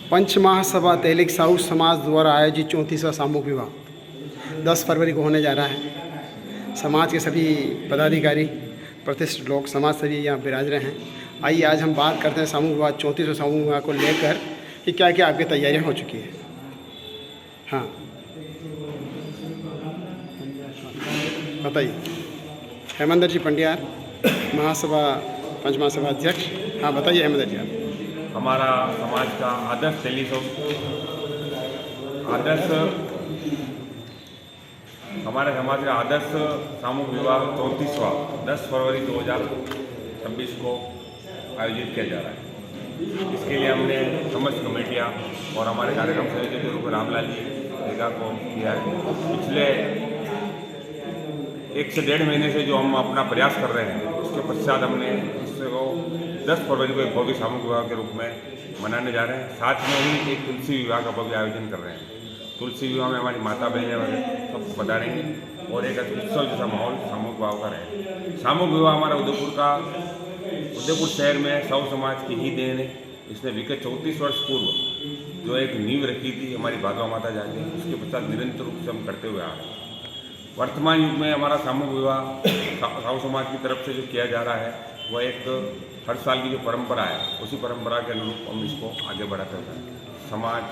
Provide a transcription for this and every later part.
पंच महासभा तेलिक साहू समाज द्वारा आयोजित 34वां सामूहिक विवाह 10 फरवरी को होने जा रहा है। समाज के सभी पदाधिकारी, प्रतिष्ठित लोग, समाज सेवी यहाँ विराज रहे हैं। आइए आज हम बात करते हैं सामूहिक विवाह 34वें सामूहिक विवाह को लेकर कि क्या क्या आपकी तैयारियाँ हो चुकी हैं। हाँ बताइए। हेमंत जी पंडियार, महासभा पंच महासभा अध्यक्ष। हाँ बताइए हेमंत जी आप। हमारा समाज का हमारे समाज का आदर्श सामूहिक विवाह 34वां 10 फरवरी 2026 को आयोजित किया जा रहा है। इसके लिए हमने समस्त कमेटियाँ और हमारे कार्यक्रम समिति के रूप में रामलाल जी देगा को किया है। पिछले 1 से 1.5 महीने से जो हम अपना प्रयास कर रहे हैं, उसके पश्चात हमने इसको 10 फरवरी को एक भव्य सामूहिक विवाह के रूप में मनाने जा रहे हैं। साथ में ही एक तुलसी विवाह का भव्य आयोजन कर रहे हैं। तुलसी विवाह में हमारी माता बहनें वगैरह सबको पधारेंगे और एक उत्सव जैसा माहौल सामूहिक विवाह का रहेगा। सामूहिक विवाह हमारा उदयपुर शहर में साहू समाज की ही देन है। इसने विगत 34 वर्ष पूर्व जो एक नींव रखी थी हमारी भागवा माता जाके, उसके पश्चात निरंतर रूप से हम करते हुए आ रहे हैं। वर्तमान युग में हमारा सामूहिक विवाह साहू समाज की तरफ से जो किया जा रहा है, वह एक हर साल की जो परंपरा है, उसी परंपरा के अनुरूप हम इसको आगे बढ़ाते हैं। समाज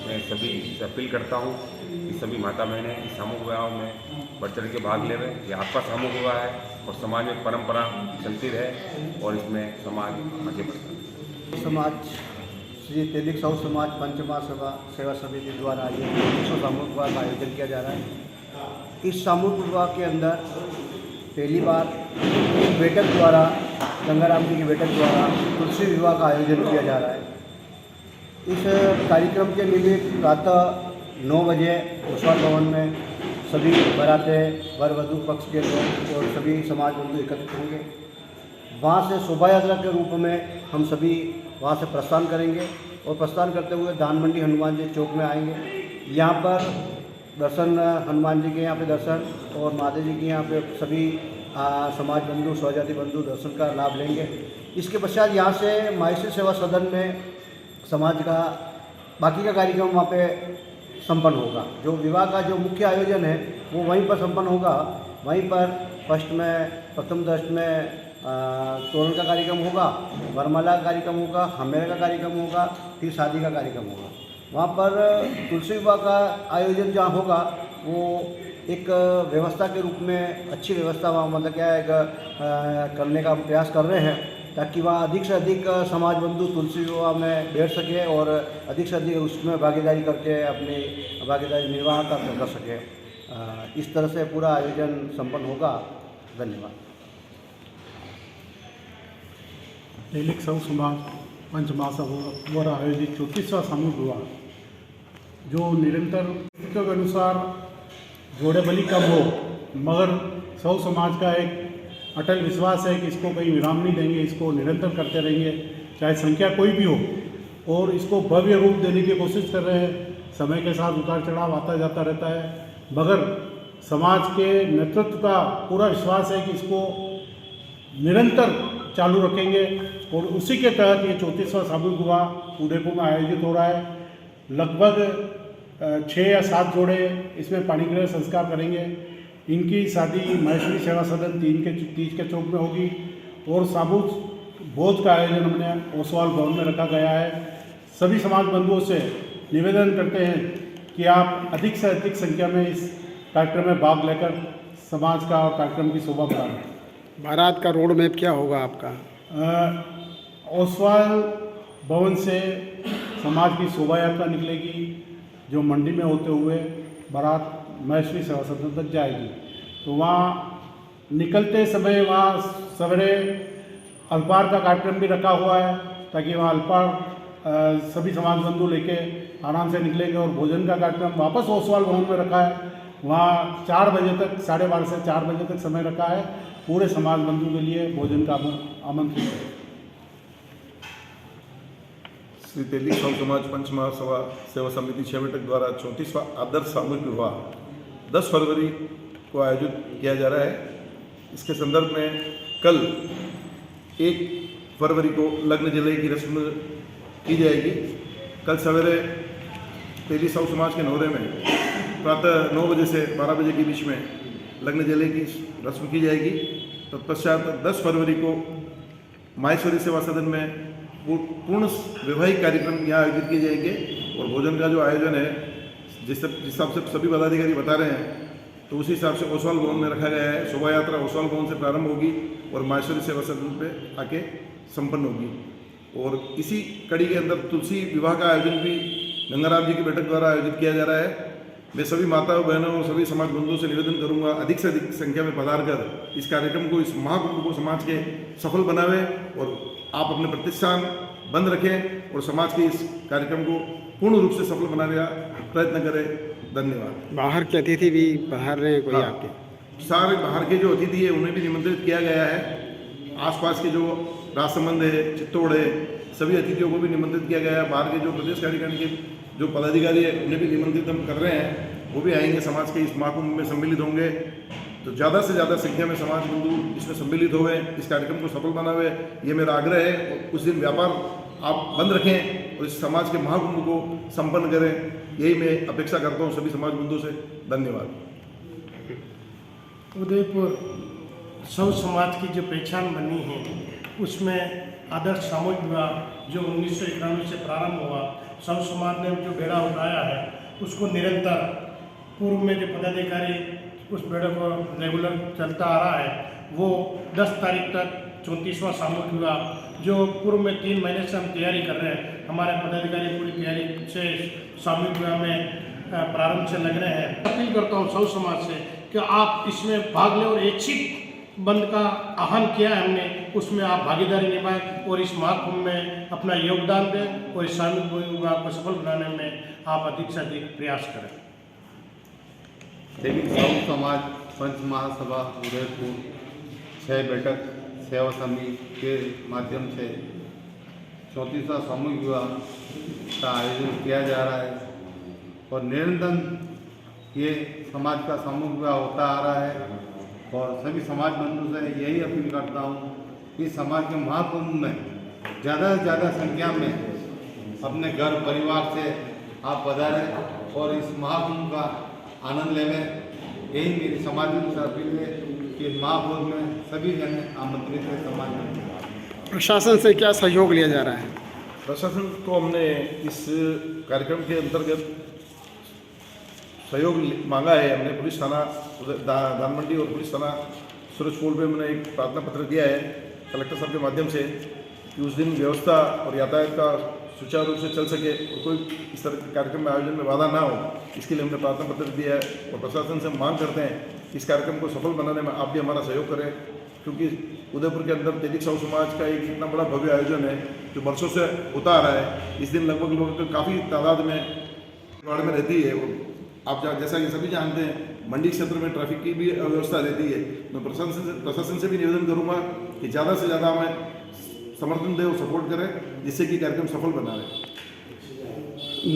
में सभी से अपील करता हूँ कि सभी माता बहनें इस सामूहिक विवाह में बढ़ चढ़ के भाग लेवे। ये आपका सामूहिक विवाह है और समाज में परंपरा चलती रहे और इसमें समाज आगे बढ़ता है। समाज श्री तेलिक साहू समाज पंच महासभा सेवा समिति द्वारा ये 34वां सामूहिक विवाह का आयोजन किया जा रहा है। इस सामूहिक विवाह के अंदर पहली बार एक बैठक द्वारा, गंगाराम जी की बैठक द्वारा तुलसी विवाह का आयोजन किया जा रहा है। इस कार्यक्रम के निमित्त प्रातः 9 बजे ओसवाल भवन में सभी बाराते, वर वधू पक्ष के लोग और सभी समाज बंधु एकत्रित होंगे। वहाँ से शोभा यात्रा के रूप में हम सभी वहाँ से प्रस्थान करेंगे और प्रस्थान करते हुए दान मंडी हनुमान जी चौक में आएंगे। यहाँ पर दर्शन, हनुमान जी के यहाँ पे दर्शन और महादेव जी के यहाँ पे सभी समाज बंधु, स्वजाति बंधु दर्शन का लाभ लेंगे। इसके पश्चात यहाँ से माहेश्वरी सेवा सदन में समाज का बाकी का कार्यक्रम वहाँ पे संपन्न होगा। जो विवाह का जो मुख्य आयोजन है वो वहीं पर संपन्न होगा। वहीं पर प्रथम दृष्ट में तोरण का कार्यक्रम होगा, वरमाला का कार्यक्रम होगा, हमेरा का कार्यक्रम होगा, फिर शादी का कार्यक्रम होगा। वहाँ पर तुलसी विवाह का आयोजन जहाँ होगा वो एक व्यवस्था के रूप में अच्छी व्यवस्था वहाँ मतलब क्या है करने का प्रयास कर रहे हैं, ताकि वहाँ अधिक से अधिक समाज बंधु तुलसी विवाह में बैठ सके और अधिक से अधिक उसमें भागीदारी करके अपनी भागीदारी निर्वाह कर सके। इस तरह से पूरा आयोजन संपन्न होगा। धन्यवाद। तेलिक साहू समाज पंच महासभा द्वारा आयोजित 34वां सामूहिक विवाह जो निरंतर के अनुसार जोड़े बलि कम हो, मगर साहू समाज का एक अटल विश्वास है कि इसको कहीं विराम नहीं देंगे, इसको निरंतर करते रहेंगे, चाहे संख्या कोई भी हो, और इसको भव्य रूप देने की कोशिश कर रहे हैं। समय के साथ उतार चढ़ाव आता जाता रहता है, मगर समाज के नेतृत्व का पूरा विश्वास है कि इसको निरंतर चालू रखेंगे और उसी के तहत ये 34वां सामूहिक विवाह उदयपुर में आयोजित हो रहा है। लगभग 6 या 7 जोड़े इसमें पाणिग्रह संस्कार करेंगे। इनकी शादी माहेश्वरी सेवा सदन 3 के चौक में होगी और सामूहिक भोज का आयोजन हमने ओसवाल भवन में रखा गया है। सभी समाज बंधुओं से निवेदन करते हैं कि आप अधिक से अधिक संख्या में इस कार्यक्रम में भाग लेकर समाज का और कार्यक्रम की शोभा बढ़ाएं। बारात का रोड मैप क्या होगा आपका? ओसवाल भवन से समाज की शोभा यात्रा निकलेगी, जो मंडी में होते हुए बारात माहेश्वरी सेवा सदन तक जाएगी। तो वहाँ निकलते समय वहाँ सवेरे अल्पाहार का कार्यक्रम भी रखा हुआ है, ताकि वहाँ अल्पाहार सभी समाज बंधु लेके आराम से निकलेंगे। और भोजन का कार्यक्रम वापस ओसवाल भवन में रखा है, वहाँ 4 बजे तक, 12:30 से 4 बजे तक समय रखा है पूरे समाज बंधु के लिए भोजन का आमंत्रित है। श्री तेलिक साहू समाज पंच महासभा सेवा समिति 6 बैठक द्वारा 34वां आदर्श सामूहिक विवाह 10 फरवरी को आयोजित किया जा रहा है। इसके संदर्भ में कल 1 फरवरी को लग्न जलय की रस्म की जाएगी कल सवेरे तेली साहू समाज के नौरे में प्रातः 9 बजे से 12 बजे के बीच में लग्न जले की रस्म की जाएगी। तत्पश्चात 10 फरवरी को माहेश्वरी सेवा सदन में पूर्ण वैवाहिक कार्यक्रम यहाँ आयोजित किए जाएंगे और भोजन का जो आयोजन है जिस हिसाब से सभी पदाधिकारी बता रहे हैं तो उसी हिसाब से ओसवाल भवन में रखा गया है। शोभा यात्रा ओसवाल भवन से प्रारंभ होगी और माहेश्वरी सेवा सदन पे आके संपन्न होगी। और इसी कड़ी के अंदर तुलसी विवाह का आयोजन भी गंगाराम जी की बैठक द्वारा आयोजित किया जा रहा है। मैं सभी माताओं बहनों और सभी समाज बंधुओं से निवेदन करूंगा अधिक से अधिक संख्या में पधार कर इस कार्यक्रम को, इस महाकुंभ को समाज के सफल बनावे और आप अपने प्रतिष्ठान बंद रखें और समाज के इस कार्यक्रम को पूर्ण रूप से सफल बनाने का प्रयत्न करें। धन्यवाद। बाहर के अतिथि भी पधार रहे हैं कोई हाँ, आपके? सारे बाहर के जो अतिथि है उन्हें भी निमंत्रित किया गया है। आसपास के जो राजसमंद है, चित्तौड़ है, सभी अतिथियों को भी निमंत्रित किया गया है। बाहर के जो प्रदेश कार्यकारिणी के जो पदाधिकारी है उन्हें भी निमंत्रित हम कर रहे हैं, वो भी आएंगे, समाज के इस महाकुंभ में सम्मिलित होंगे। तो ज़्यादा से ज़्यादा संख्या में समाज बंधु इसमें सम्मिलित हुए, इस कार्यक्रम को सफल बनावे, ये मेरा आग्रह है। और उस दिन व्यापार आप बंद रखें और इस समाज के महाकुंभ को संपन्न करें, यही मैं अपेक्षा करता हूँ सभी समाज बंधुओं से। धन्यवाद। उदयपुर सौ समाज की जो पहचान बनी है उसमें आदर्श सामूहिक विवाह जो 1991 से प्रारंभ हुआ, सौ समाज ने जो बेड़ा उठाया है उसको निरंतर पूर्व में जो पदाधिकारी उस बेड़े को रेगुलर चलता आ रहा है। वो 10 तारीख तक 34वां सामूहिक विवाह जो पूर्व में 3 महीने से हम तैयारी कर रहे हैं, हमारे पदाधिकारी पूरी तैयारी से सामूहिक विवाह में प्रारंभ से लग रहे हैं। अपील करता हूँ सौ समाज से कि आप इसमें भाग लें और ऐच्छिक बंद का आह्वान किया है हमने, उसमें आप भागीदारी निभाएं और इस महाकुंभ में अपना योगदान दें और इस सामूहिक विवाह को सफल बनाने में आप अधिक से अधिक प्रयास करें। तेलिक साहू समाज पंच महासभा उदयपुर 6 बैठक सेवा समिति के माध्यम से 34वां सामूहिक विवाह का आयोजन किया जा रहा है और निरंतर ये समाज का सामूहिक विवाह होता आ रहा है। और सभी समाज बंधु से यही अपील करता हूँ कि समाज के महाकुंभ में ज़्यादा से ज़्यादा संख्या में अपने घर परिवार से आप पधारें और इस महाकुंभ का आनंद लेवें। यही मेरी समाज में अपील है कि महाकुंभ में सभी जन आमंत्रित है। समाज में प्रशासन से क्या सहयोग लिया जा रहा है? प्रशासन को हमने इस कार्यक्रम के अंतर्गत सहयोग मांगा है। हमने पुलिस थाना धानमंडी और पुलिस थाना सूरजपुर में हमने एक प्रार्थना पत्र दिया है कलेक्टर साहब के माध्यम से कि उस दिन व्यवस्था और यातायात का सुचारू रूप से चल सके और कोई इस तरह के कार्यक्रम में आयोजन में बाधा ना हो, इसके लिए हमने प्रार्थना पत्र दिया है। और प्रशासन से हम मांग करते हैं कि इस कार्यक्रम को सफल बनाने में आप भी हमारा सहयोग करें, क्योंकि उदयपुर के अंदर तेलिक साहू समाज का एक इतना बड़ा भव्य आयोजन है जो वर्षों से होता आ रहा है। इस दिन लगभग लोगों काफ़ी तादाद में वार्ड में रहती है। आप जैसा कि सभी जानते हैं मंडी क्षेत्र में ट्रैफिक की भी व्यवस्था रहती है। मैं प्रशासन से भी निवेदन करूंगा कि ज़्यादा से ज़्यादा हमें समर्थन दें और सपोर्ट करें जिससे कि कार्यक्रम सफल बना रहे।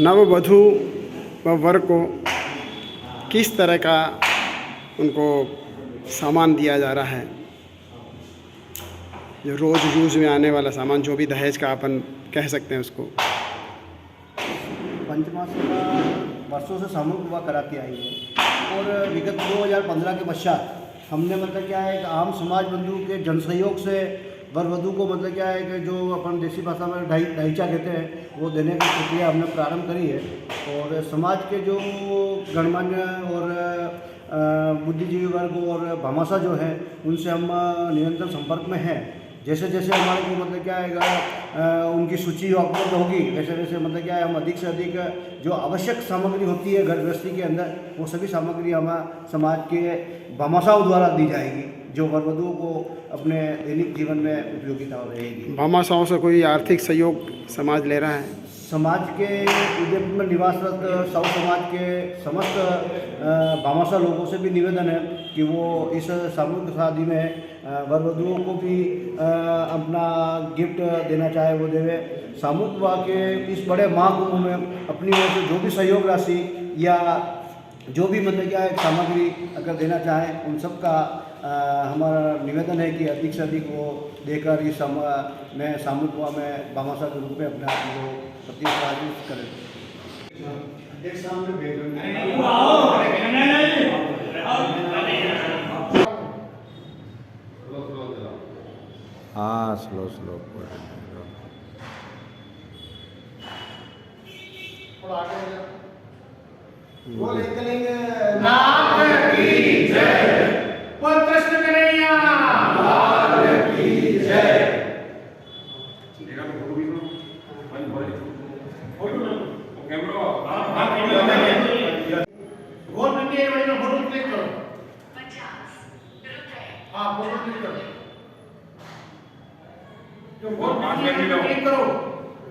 नववधू व वर को किस तरह का उनको सामान दिया जा रहा है, जो रोज़ यूज़ में आने वाला सामान, जो भी दहेज का अपन कह सकते हैं उसको? पंचमा सेवा वर्षों से सामूहिक विवाह कराती आई है और विगत 2015 के पश्चात हमने मतलब क्या है कि आम समाज बंधु के जनसहयोग से वर वधू को मतलब क्या है कि जो अपन देसी भाषा में ढाईचा कहते हैं वो देने की प्रक्रिया हमने प्रारंभ करी है। और समाज के जो गणमान्य और बुद्धिजीवी वर्ग और भामाशाह जो है उनसे हम निरंतर संपर्क में हैं। जैसे जैसे हमारे को मतलब क्या है उनकी सूची उपलब्ध होगी वैसे वैसे मतलब क्या है हम अधिक से अधिक जो आवश्यक सामग्री होती है घर गृहस्थी के अंदर वो सभी सामग्री हमारे समाज के भामाशाहों द्वारा दी जाएगी जो वर वधुओं को अपने दैनिक जीवन में उपयोगिता रहेगी। भामाशाहों से कोई आर्थिक सहयोग समाज ले रहा है? समाज के उदयपुर में निवासरत साहू समाज के समस्त भामाशाह लोगों से भी निवेदन है कि वो इस सामूहिक शादी में वर वधुओं को भी अपना गिफ्ट देना चाहे वो देवे। सामूहिक विवाह के इस बड़े महाकुंभ में अपनी ओर से जो भी सहयोग राशि या जो भी मतलब क्या है सामग्री अगर देना चाहें उन सब का हमारा निवेदन है कि अधिक से अधिक वो देकर इस में सामूहिक विवाह में भामाशाह के रूप में अपने आप को प्रतिष्ठापित करें। हाँ स्लो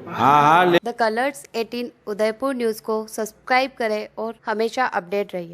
हाँ। द कलर्स 18 उदयपुर न्यूज़ को सब्सक्राइब करें और हमेशा अपडेट रहिए।